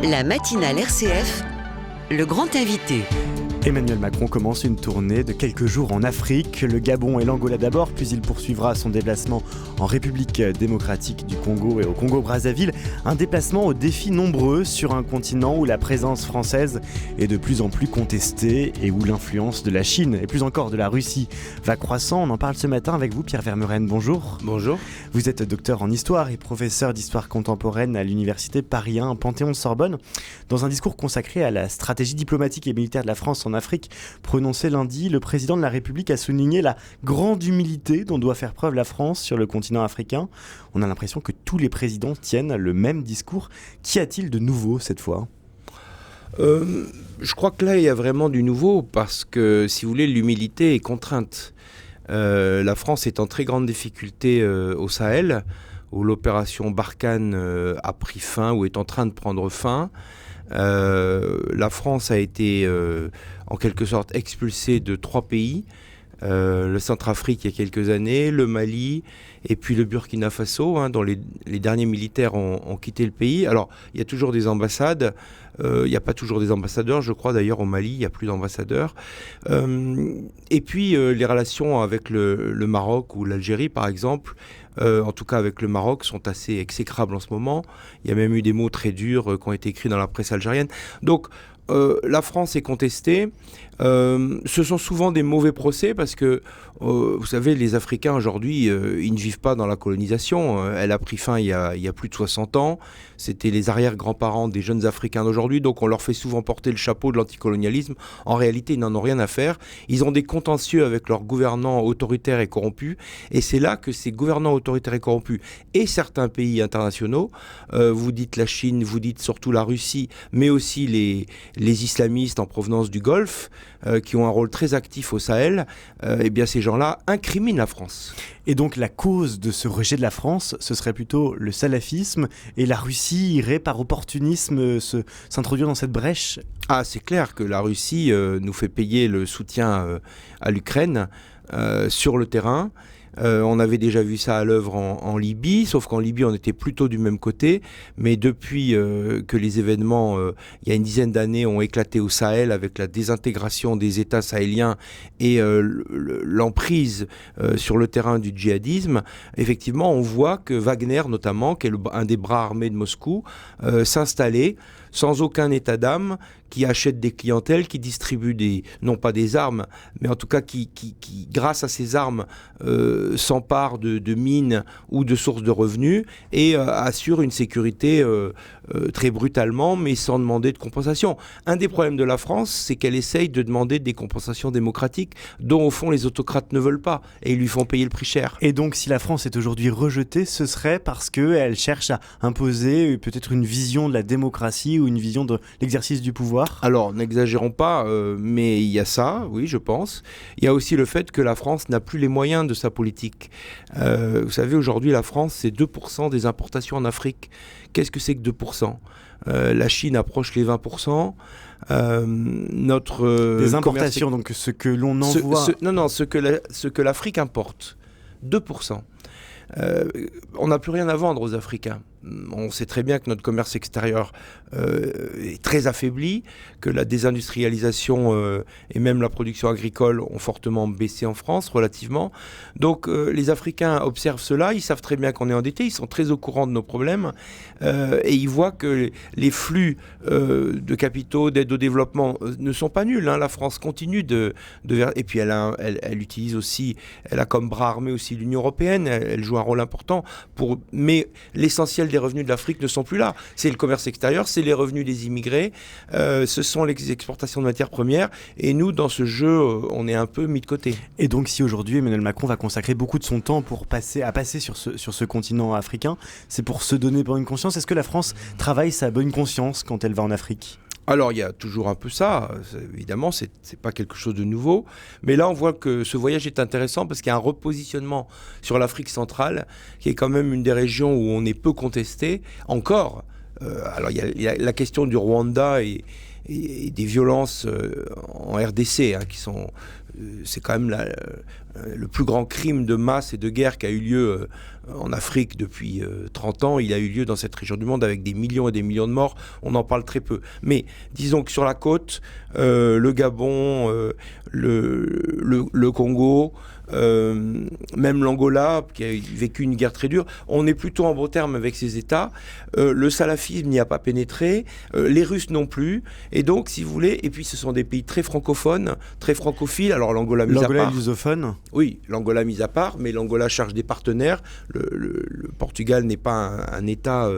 La matinale RCF, le grand invité. Emmanuel Macron commence une tournée de quelques jours en Afrique, le Gabon et l'Angola d'abord, puis il poursuivra son déplacement en République démocratique du Congo et au Congo-Brazzaville. Un déplacement aux défis nombreux sur un continent où la présence française est de plus en plus contestée et où l'influence de la Chine et plus encore de la Russie va croissant. On en parle ce matin avec vous, Pierre Vermeuren. Bonjour. Bonjour. Vous êtes docteur en histoire et professeur d'histoire contemporaine à l'université Paris 1 Panthéon-Sorbonne. Dans un discours consacré à la stratégie diplomatique et militaire de la France en Afrique, prononcé lundi, le président de la République a souligné la grande humilité dont doit faire preuve la France sur le continent africain. On a l'impression que tous les présidents tiennent le même discours. Qu'y a-t-il de nouveau cette fois ? Je crois que là, il y a vraiment du nouveau parce que, si vous voulez, l'humilité est contrainte. La France est en très grande difficulté au Sahel, où l'opération Barkhane a pris fin ou est en train de prendre fin. La France a été en quelque sorte expulsée de 3 pays, le Centrafrique il y a quelques années, le Mali et puis le Burkina Faso, dont les derniers militaires ont quitté le pays. Alors il y a toujours des ambassades, il n'y a pas toujours des ambassadeurs, je crois d'ailleurs au Mali il n'y a plus d'ambassadeurs. Et puis les relations avec le Maroc ou l'Algérie par exemple, en tout cas avec le Maroc, sont assez exécrables en ce moment. Il y a même eu des mots très durs qui ont été écrits dans la presse algérienne. Donc la France est contestée. Ce sont souvent des mauvais procès parce que, vous savez, les Africains aujourd'hui, ils ne vivent pas dans la colonisation. Elle a pris fin il y a plus de 60 ans. C'était les arrière-grands-parents des jeunes Africains d'aujourd'hui, donc on leur fait souvent porter le chapeau de l'anticolonialisme. En réalité, ils n'en ont rien à faire. Ils ont des contentieux avec leurs gouvernants autoritaires et corrompus, et c'est là que ces gouvernants autoritaires et corrompus et certains pays internationaux, vous dites la Chine, vous dites surtout la Russie, mais aussi les islamistes en provenance du Golfe, qui ont un rôle très actif au Sahel, eh bien ces gens-là incriminent la France. Et donc la cause de ce rejet de la France, ce serait plutôt le salafisme, et la Russie irait par opportunisme s'introduire dans cette brèche ? Ah, c'est clair que la Russie nous fait payer le soutien à l'Ukraine sur le terrain. On avait déjà vu ça à l'œuvre en Libye, sauf qu'en Libye on était plutôt du même côté, mais depuis que les événements il y a une dizaine d'années ont éclaté au Sahel avec la désintégration des États sahéliens et l'emprise sur le terrain du djihadisme, effectivement on voit que Wagner notamment, qui est un des bras armés de Moscou, s'installait sans aucun état d'âme, qui achète des clientèles, qui distribue non pas des armes, mais en tout cas qui grâce à ces armes, s'empare de mines ou de sources de revenus et assure une sécurité très brutalement, mais sans demander de compensation. Un des problèmes de la France, c'est qu'elle essaye de demander des compensations démocratiques dont, au fond, les autocrates ne veulent pas et ils lui font payer le prix cher. Et donc, si la France est aujourd'hui rejetée, ce serait parce qu'elle cherche à imposer peut-être une vision de la démocratie ou une vision de l'exercice du pouvoir ? Alors, n'exagérons pas, mais il y a ça, oui, je pense. Il y a aussi le fait que la France n'a plus les moyens de sa politique. Vous savez, aujourd'hui, la France, c'est 2% des importations en Afrique. Qu'est-ce que c'est que 2% ? La Chine approche les 20%. Des importations, donc ce que l'on envoie... Ce que l'Afrique importe. 2%. On n'a plus rien à vendre aux Africains. On sait très bien que notre commerce extérieur est très affaibli, que la désindustrialisation et même la production agricole ont fortement baissé en France relativement. Donc les Africains observent cela, ils savent très bien qu'on est endettés, ils sont très au courant de nos problèmes et ils voient que les flux de capitaux, d'aide au développement ne sont pas nuls. La France continue et puis elle utilise aussi, elle a comme bras armé aussi l'Union européenne, elle joue un rôle important mais l'essentiel des revenus de l'Afrique ne sont plus là. C'est le commerce extérieur, c'est les revenus des immigrés, ce sont les exportations de matières premières et nous, dans ce jeu, on est un peu mis de côté. Et donc si aujourd'hui Emmanuel Macron va consacrer beaucoup de son temps pour passer sur ce continent africain, c'est pour se donner bonne conscience. Est-ce que la France travaille sa bonne conscience quand elle va en Afrique ? Alors, il y a toujours un peu ça, évidemment, c'est pas quelque chose de nouveau, mais là, on voit que ce voyage est intéressant parce qu'il y a un repositionnement sur l'Afrique centrale, qui est quand même une des régions où on est peu contesté, encore. Alors, il y a la question du Rwanda et des violences en RDC, qui sont c'est quand même le plus grand crime de masse et de guerre qui a eu lieu en Afrique depuis 30 ans. Il a eu lieu dans cette région du monde avec des millions et des millions de morts. On en parle très peu. Mais disons que sur la côte, le Gabon, le Congo, même l'Angola, qui a vécu une guerre très dure, on est plutôt en bon terme avec ces États. Le salafisme n'y a pas pénétré, les Russes non plus. Et donc, si vous voulez, et puis ce sont des pays très francophones, très francophiles. Alors l'Angola mis à part. L'Angola lusophone. Oui, l'Angola mis à part, mais l'Angola charge des partenaires. Le Portugal n'est pas un État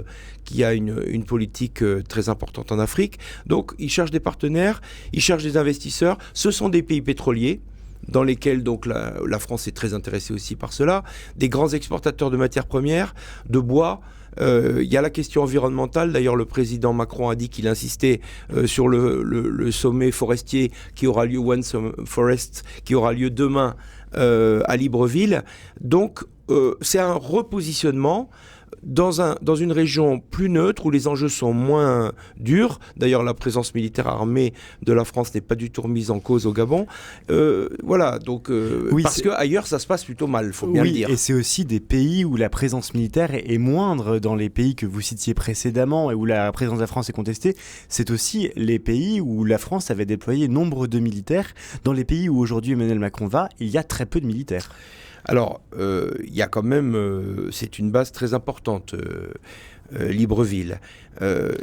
qui a une politique très importante en Afrique. Donc, il cherche des partenaires, il cherche des investisseurs. Ce sont des pays pétroliers, dans lesquels donc la France est très intéressée aussi par cela, des grands exportateurs de matières premières, de bois. Il y a la question environnementale. D'ailleurs, le président Macron a dit qu'il insistait sur le sommet forestier qui aura lieu, One Forest, qui aura lieu demain à Libreville. Donc, c'est un repositionnement dans une région plus neutre où les enjeux sont moins durs. D'ailleurs, la présence militaire armée de la France n'est pas du tout remise en cause au Gabon. Voilà, donc oui, parce qu'ailleurs, ça se passe plutôt mal, il faut bien le dire. Et c'est aussi des pays où la présence militaire est moindre. Dans les pays que vous citiez précédemment et où la présence de la France est contestée, c'est aussi les pays où la France avait déployé nombre de militaires. Dans les pays où aujourd'hui Emmanuel Macron va, il y a très peu de militaires. Alors, il y a quand même, c'est une base très importante, Libreville.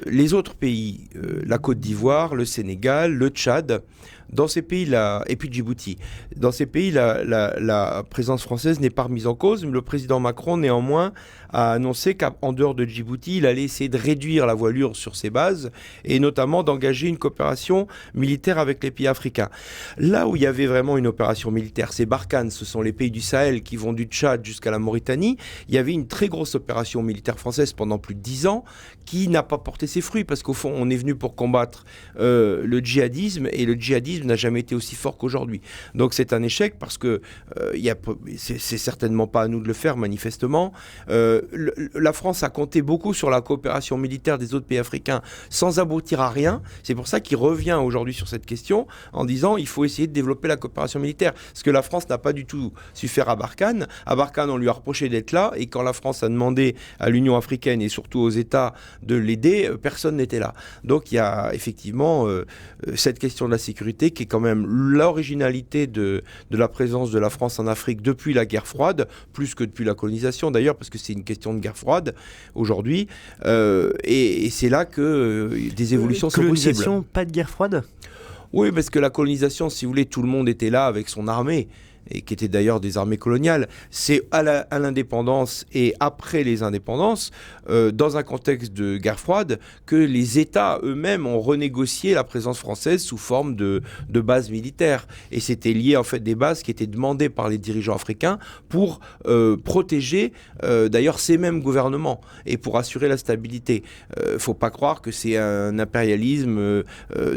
Les autres pays, la Côte d'Ivoire, le Sénégal, le Tchad, dans ces pays-là, et puis Djibouti, dans ces pays, la présence française n'est pas remise en cause, mais le président Macron, néanmoins, a annoncé qu'en dehors de Djibouti, il allait essayer de réduire la voilure sur ses bases, et notamment d'engager une coopération militaire avec les pays africains. Là où il y avait vraiment une opération militaire, c'est Barkhane, ce sont les pays du Sahel qui vont du Tchad jusqu'à la Mauritanie. Il y avait une très grosse opération militaire française pendant plus de 10 ans, qui n'a pas porté ses fruits, parce qu'au fond, on est venu pour combattre le djihadisme, et le djihadisme n'a jamais été aussi fort qu'aujourd'hui. Donc c'est un échec, parce que c'est certainement pas à nous de le faire, manifestement. La France a compté beaucoup sur la coopération militaire des autres pays africains sans aboutir à rien. C'est pour ça qu'il revient aujourd'hui sur cette question en disant il faut essayer de développer la coopération militaire. Ce que la France n'a pas du tout su faire à Barkhane. À Barkhane, on lui a reproché d'être là, et quand la France a demandé à l'Union africaine et surtout aux États de l'aider, personne n'était là. Donc il y a effectivement cette question de la sécurité qui est quand même l'originalité de la présence de la France en Afrique depuis la guerre froide, plus que depuis la colonisation d'ailleurs, parce que c'est une question de guerre froide aujourd'hui, et c'est là que des évolutions sont possibles. Pas de guerre froide ? Oui, parce que la colonisation, si vous voulez, tout le monde était là avec son armée, et qui étaient d'ailleurs des armées coloniales. C'est à l'indépendance et après les indépendances, dans un contexte de guerre froide, que les États eux-mêmes ont renégocié la présence française sous forme de bases militaires. Et c'était lié en fait des bases qui étaient demandées par les dirigeants africains pour protéger d'ailleurs ces mêmes gouvernements et pour assurer la stabilité. Faut pas croire que c'est un impérialisme.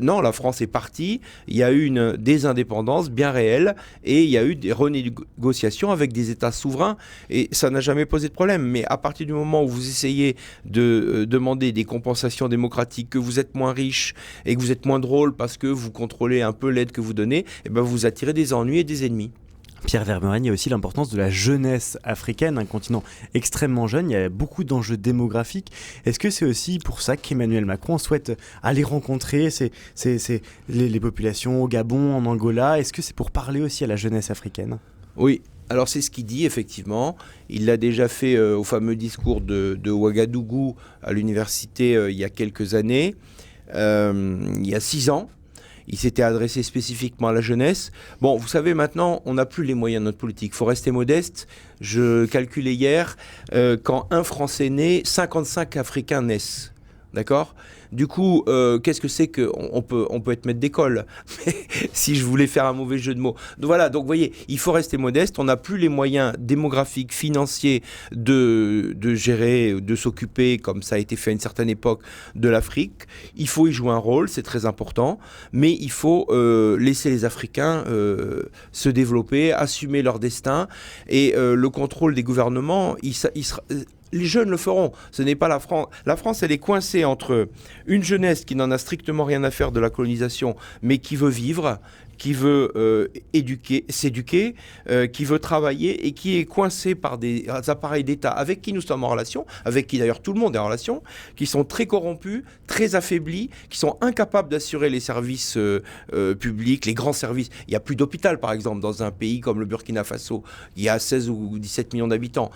Non, la France est partie. Il y a eu des indépendances bien réelles et il y a eu des renégociations avec des États souverains et ça n'a jamais posé de problème. Mais à partir du moment où vous essayez de demander des compensations démocratiques, que vous êtes moins riche et que vous êtes moins drôle parce que vous contrôlez un peu l'aide que vous donnez, eh ben vous attirez des ennuis et des ennemis. Pierre Vermeuren, il y a aussi l'importance de la jeunesse africaine, un continent extrêmement jeune, il y a beaucoup d'enjeux démographiques. Est-ce que c'est aussi pour ça qu'Emmanuel Macron souhaite aller rencontrer les populations au Gabon, en Angola ? Est-ce que c'est pour parler aussi à la jeunesse africaine ? Oui. Alors c'est ce qu'il dit effectivement, il l'a déjà fait au fameux discours de Ouagadougou à l'université il y a quelques années, il y a 6 ans. Il s'était adressé spécifiquement à la jeunesse. Bon, vous savez, maintenant, on n'a plus les moyens de notre politique. Il faut rester modeste. Je calculais hier, quand un Français naît, 55 Africains naissent. D'accord ? Du coup, qu'est-ce que c'est qu'on peut être maître d'école si je voulais faire un mauvais jeu de mots. Donc voilà, donc vous voyez, il faut rester modeste. On n'a plus les moyens démographiques, financiers de gérer, de s'occuper, comme ça a été fait à une certaine époque, de l'Afrique. Il faut y jouer un rôle, c'est très important. Mais il faut laisser les Africains se développer, assumer leur destin. Et le contrôle des gouvernements, les jeunes le feront. Ce n'est pas la France. La France, elle est coincée entre une jeunesse qui n'en a strictement rien à faire de la colonisation, mais qui veut vivre, qui veut s'éduquer, qui veut travailler et qui est coincé par des appareils d'État avec qui nous sommes en relation, avec qui d'ailleurs tout le monde est en relation, qui sont très corrompus, très affaiblis, qui sont incapables d'assurer les services publics, les grands services. Il n'y a plus d'hôpital, par exemple, dans un pays comme le Burkina Faso. Il y a 16 ou 17 millions d'habitants.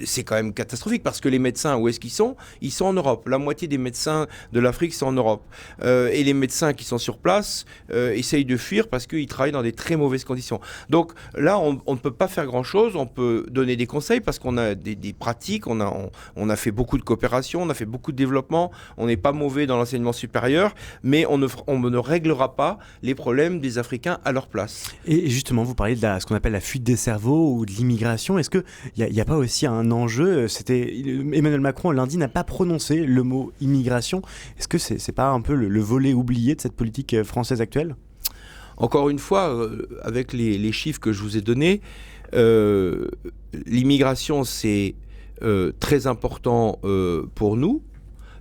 C'est quand même catastrophique parce que les médecins, où est-ce qu'ils sont ? Ils sont en Europe. La moitié des médecins de l'Afrique sont en Europe. Et les médecins qui sont sur place essayent de fuir parce qu'ils travaillent dans des très mauvaises conditions. Donc là, on ne peut pas faire grand-chose. On peut donner des conseils parce qu'on a des pratiques, on a fait beaucoup de coopération, on a fait beaucoup de développement, on n'est pas mauvais dans l'enseignement supérieur, mais on ne réglera pas les problèmes des Africains à leur place. Et justement, vous parlez de ce qu'on appelle la fuite des cerveaux ou de l'immigration. Est-ce qu'il n'y a pas aussi un enjeu ? Emmanuel Macron, lundi, n'a pas prononcé le mot immigration. Est-ce que c'est pas un peu le volet oublié de cette politique française actuelle ? Encore une fois, avec les chiffres que je vous ai donnés, l'immigration, c'est très important pour nous.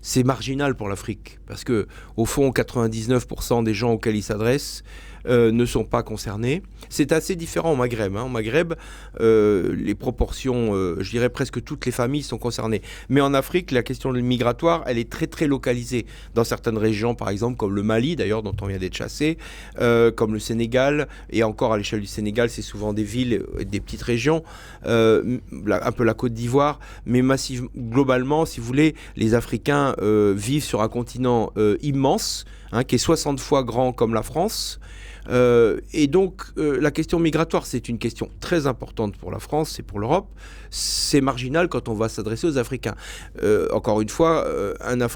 C'est marginal pour l'Afrique, parce que au fond, 99% des gens auxquels ils s'adressent ne sont pas concernés. C'est assez différent au Maghreb. Au Maghreb, les proportions, je dirais presque toutes les familles sont concernées. Mais en Afrique, la question migratoire, elle est très très localisée. Dans certaines régions, par exemple, comme le Mali, d'ailleurs, dont on vient d'être chassé, comme le Sénégal, et encore à l'échelle du Sénégal, c'est souvent des villes, des petites régions, un peu la Côte d'Ivoire, mais globalement, si vous voulez, les Africains vivent sur un continent immense, qui est 60 fois grand comme la France. Et donc la question migratoire, c'est une question très importante pour la France et pour l'Europe. C'est marginal quand on va s'adresser aux Africains. Encore une fois, un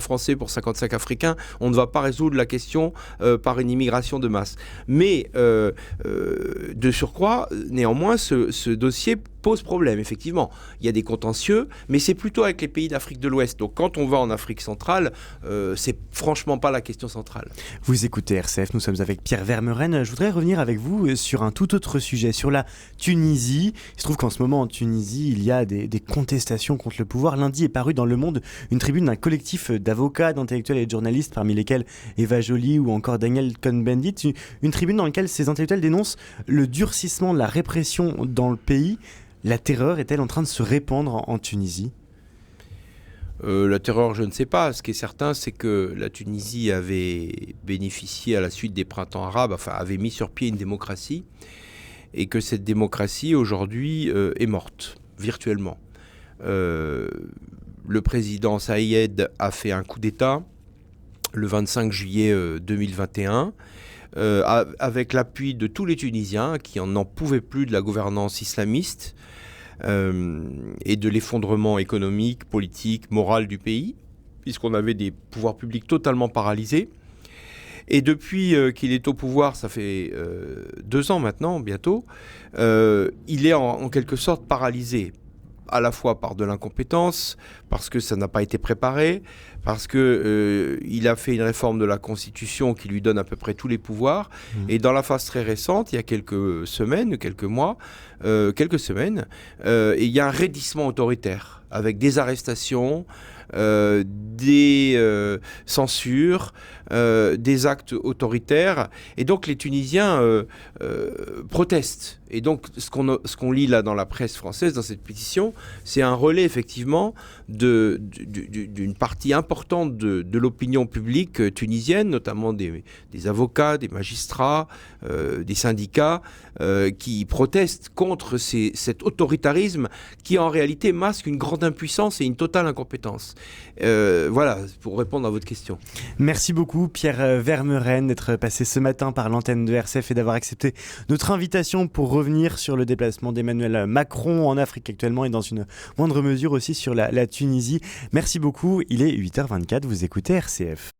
Français pour 55 Africains, on ne va pas résoudre la question par une immigration de masse. Mais de surcroît, néanmoins, ce dossier pose problème, effectivement. Il y a des contentieux, mais c'est plutôt avec les pays d'Afrique de l'Ouest. Donc quand on va en Afrique centrale, c'est franchement pas la question centrale. Vous écoutez RCF, nous sommes avec Pierre Vermeuren. Je voudrais revenir avec vous sur un tout autre sujet, sur la Tunisie. Il se trouve qu'en ce moment, en Tunisie, il y a des contestations contre le pouvoir. Lundi est paru dans Le Monde une tribune d'un collectif d'avocats, d'intellectuels et de journalistes, parmi lesquels Eva Joly ou encore Daniel Cohn-Bendit. Une tribune dans laquelle ces intellectuels dénoncent le durcissement de la répression dans le pays. La terreur est-elle en train de se répandre en Tunisie ? La terreur, je ne sais pas. Ce qui est certain, c'est que la Tunisie avait bénéficié à la suite des printemps arabes, avait mis sur pied une démocratie, et que cette démocratie, aujourd'hui, est morte, virtuellement. Le président Saïed a fait un coup d'État le 25 juillet 2021, avec l'appui de tous les Tunisiens qui n'en pouvaient plus de la gouvernance islamiste et de l'effondrement économique, politique, moral du pays, puisqu'on avait des pouvoirs publics totalement paralysés. Et depuis qu'il est au pouvoir, ça fait 2 ans maintenant, bientôt, il est en quelque sorte paralysé, à la fois par de l'incompétence, parce que ça n'a pas été préparé, parce qu'il a fait une réforme de la Constitution qui lui donne à peu près tous les pouvoirs. Et dans la phase très récente, il y a quelques semaines, il y a un raidissement autoritaire, avec des arrestations, des censures, des actes autoritaires. Et donc les Tunisiens protestent. Et donc ce qu'on lit là dans la presse française, dans cette pétition, c'est un relais effectivement d'une partie importante de l'opinion publique tunisienne, notamment des avocats, des magistrats, des syndicats, qui protestent contre cet autoritarisme qui en réalité masque une grande impuissance et une totale incompétence. Voilà, pour répondre à votre question. Merci beaucoup Pierre Vermeuren d'être passé ce matin par l'antenne de RCF et d'avoir accepté notre invitation pour revenir sur le déplacement d'Emmanuel Macron en Afrique actuellement et dans une moindre mesure aussi sur la Tunisie. Merci beaucoup, il est 8h24, vous écoutez RCF.